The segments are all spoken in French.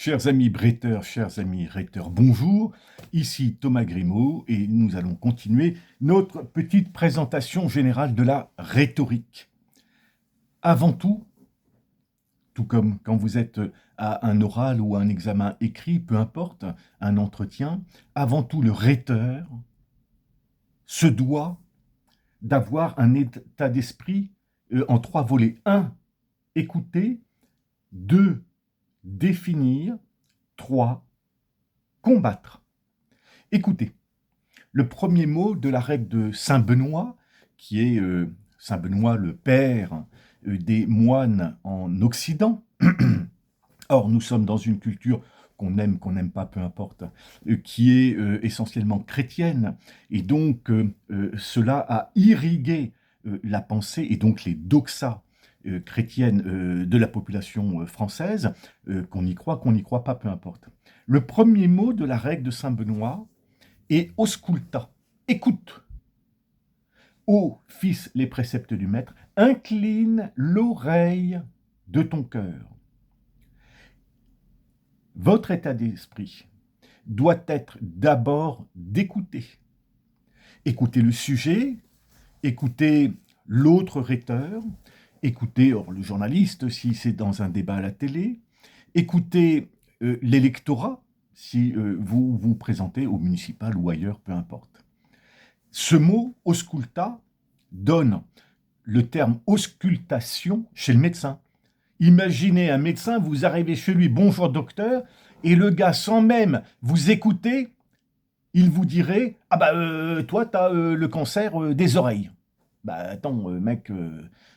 Chers amis bretteurs, chers amis rhéteurs, bonjour. Ici Thomas Grimaud et nous allons continuer notre petite présentation générale de la rhétorique. Avant tout comme quand vous êtes à un oral ou à un examen écrit, peu importe, un entretien, avant tout le rhéteur se doit d'avoir un état d'esprit en 3 volets. 1, écouter. 2, définir. 3, combattre. Écoutez, le premier mot de la règle de Saint Benoît, qui est Saint Benoît le père des moines en Occident. Or, nous sommes dans une culture qu'on n'aime pas, peu importe, qui est essentiellement chrétienne, et donc cela a irrigué la pensée, et donc les doxas chrétiennes de la population française, qu'on y croit pas, peu importe. Le premier mot de la règle de Saint Benoît est ausculta, écoute. Ô fils, les préceptes du maître, incline l'oreille de ton cœur. Votre état d'esprit doit être d'abord d'écouter. Écoutez le sujet, écoutez l'autre rhéteur, écoutez le journaliste si c'est dans un débat à la télé, écoutez l'électorat si vous vous présentez au municipal ou ailleurs, peu importe. Ce mot ausculta donne le terme auscultation chez le médecin. Imaginez un médecin, vous arrivez chez lui, bonjour docteur, et le gars, sans même vous écouter, il vous dirait « Ah bah toi, t'as le cancer des oreilles. » Bah attends, mec,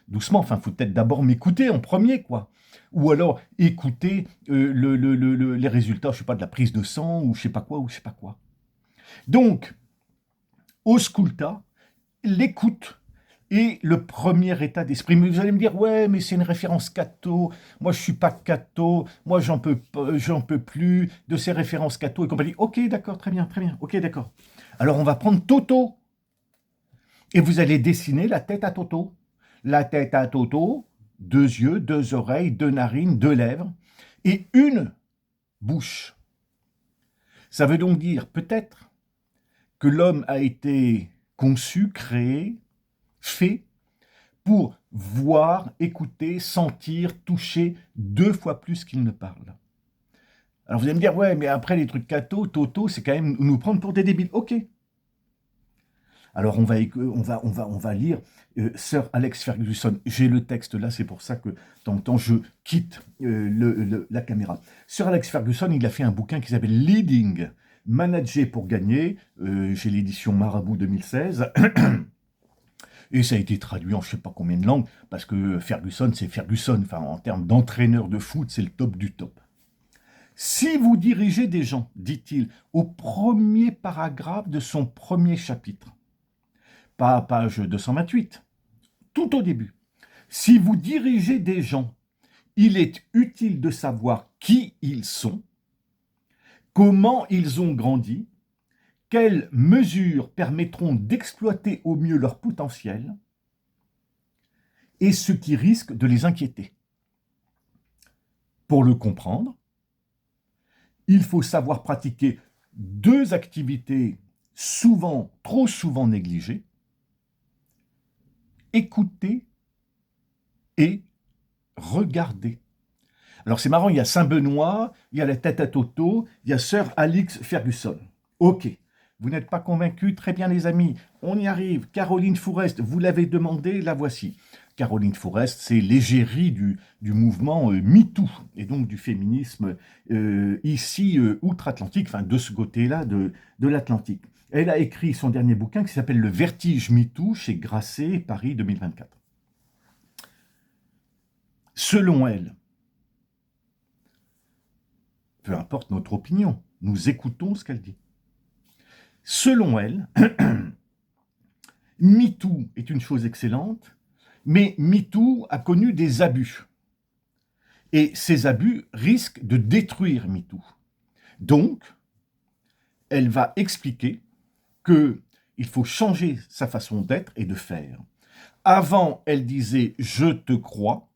doucement, enfin, faut peut-être d'abord m'écouter en premier, quoi. Ou alors écouter les résultats, je sais pas, de la prise de sang, ou je sais pas quoi. Donc, ausculta, l'écoute est le premier état d'esprit. Mais vous allez me dire, ouais, mais c'est une référence catho, moi je suis pas catho, moi j'en peux plus de ces références catho et compagnie. Ok, d'accord, très bien, ok, d'accord. Alors on va prendre Toto, et vous allez dessiner la tête à Toto. La tête à Toto, 2 yeux, 2 oreilles, 2 narines, 2 lèvres, et une bouche. Ça veut donc dire peut-être que l'homme a été conçu, créé, fait pour voir, écouter, sentir, toucher 2 fois plus qu'il ne parle. Alors vous allez me dire, ouais, mais après les trucs catho, Toto, c'est quand même nous prendre pour des débiles. Ok. Alors on va lire Sir Alex Ferguson. J'ai le texte là, c'est pour ça que de temps en temps je quitte la caméra. Sir Alex Ferguson, il a fait un bouquin qui s'appelle Leading, Manager pour gagner. J'ai l'édition Marabout 2016. Et ça a été traduit en je ne sais pas combien de langues, parce que Ferguson, c'est Ferguson. Enfin, en termes d'entraîneur de foot, c'est le top du top. Si vous dirigez des gens, dit-il, au premier paragraphe de son premier chapitre, pas à page 228, tout au début, si vous dirigez des gens, il est utile de savoir qui ils sont, comment ils ont grandi, quelles mesures permettront d'exploiter au mieux leur potentiel, et ce qui risque de les inquiéter. Pour le comprendre, il faut savoir pratiquer 2 activités trop souvent négligées: écouter et regarder. Alors c'est marrant, il y a Saint Benoît, il y a la tête à Toto, il y a Sir Alex Ferguson. Ok, vous n'êtes pas convaincus? Très bien les amis, on y arrive. Caroline Fourest, vous l'avez demandé, la voici. Caroline Fourest, c'est l'égérie du mouvement MeToo, et donc du féminisme ici outre-Atlantique, enfin de ce côté-là de l'Atlantique. Elle a écrit son dernier bouquin qui s'appelle Le Vertige MeToo chez Grasset, Paris 2024. Selon elle, peu importe notre opinion, nous écoutons ce qu'elle dit. Selon elle, MeToo est une chose excellente, mais MeToo a connu des abus. Et ces abus risquent de détruire MeToo. Donc, elle va expliquer qu'il faut changer sa façon d'être et de faire. Avant, elle disait « je te crois ».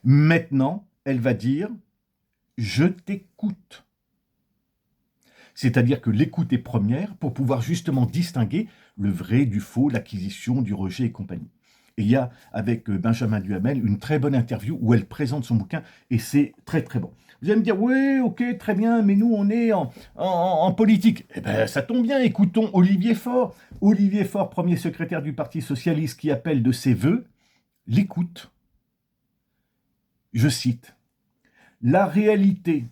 Maintenant, elle va dire je t'écoute. C'est-à-dire que l'écoute est première pour pouvoir justement distinguer le vrai du faux, l'acquisition, du rejet et compagnie. Et il y a avec Benjamin Duhamel une très bonne interview où elle présente son bouquin et c'est très très bon. Vous allez me dire, oui, ok, très bien, mais nous on est en politique. Eh bien, ça tombe bien, écoutons Olivier Faure. Olivier Faure, premier secrétaire du Parti Socialiste, qui appelle de ses voeux l'écoute. Je cite, « La réalité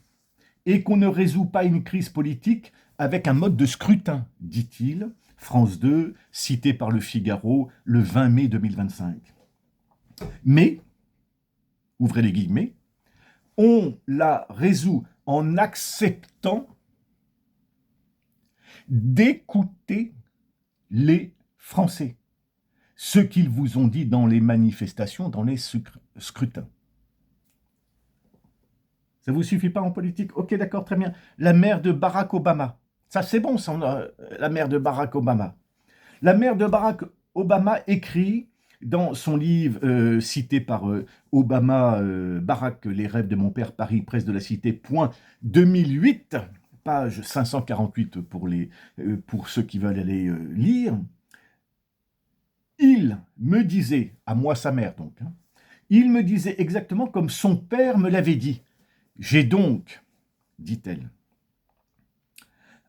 est qu'on ne résout pas une crise politique avec un mode de scrutin, dit-il, France 2, cité par Le Figaro le 20 mai 2025. Mais, ouvrez les guillemets, on la résout en acceptant d'écouter les Français, ce qu'ils vous ont dit dans les manifestations, dans les scrutins. Ça vous suffit pas en politique? Ok, d'accord, très bien. La mère de Barack Obama. Ça, c'est bon, ça, la mère de Barack Obama. La mère de Barack Obama écrit dans son livre cité par Obama, Barack, Les rêves de mon père, Paris, presse de la Cité, point 2008, page 548 pour ceux qui veulent aller lire. Il me disait, à moi sa mère donc, hein, il me disait exactement comme son père me l'avait dit. J'ai donc, dit-elle,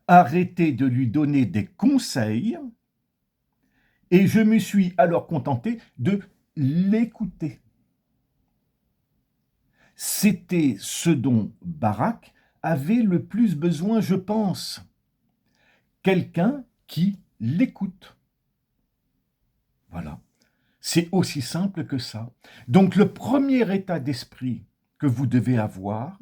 arrêté de lui donner des conseils et je me suis alors contenté de l'écouter. C'était ce dont Barack avait le plus besoin, je pense. Quelqu'un qui l'écoute. Voilà. C'est aussi simple que ça. Donc le premier état d'esprit que vous devez avoir,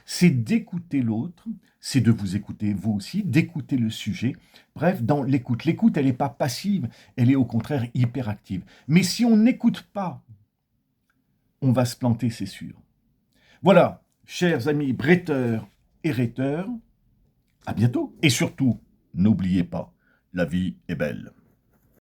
c'est d'écouter l'autre, c'est de vous écouter vous aussi, d'écouter le sujet. Bref, dans l'écoute. L'écoute, elle n'est pas passive, elle est au contraire hyperactive. Mais si on n'écoute pas, on va se planter, c'est sûr. Voilà, chers amis bretteurs et rhéteurs, à bientôt. Et surtout, n'oubliez pas, la vie est belle.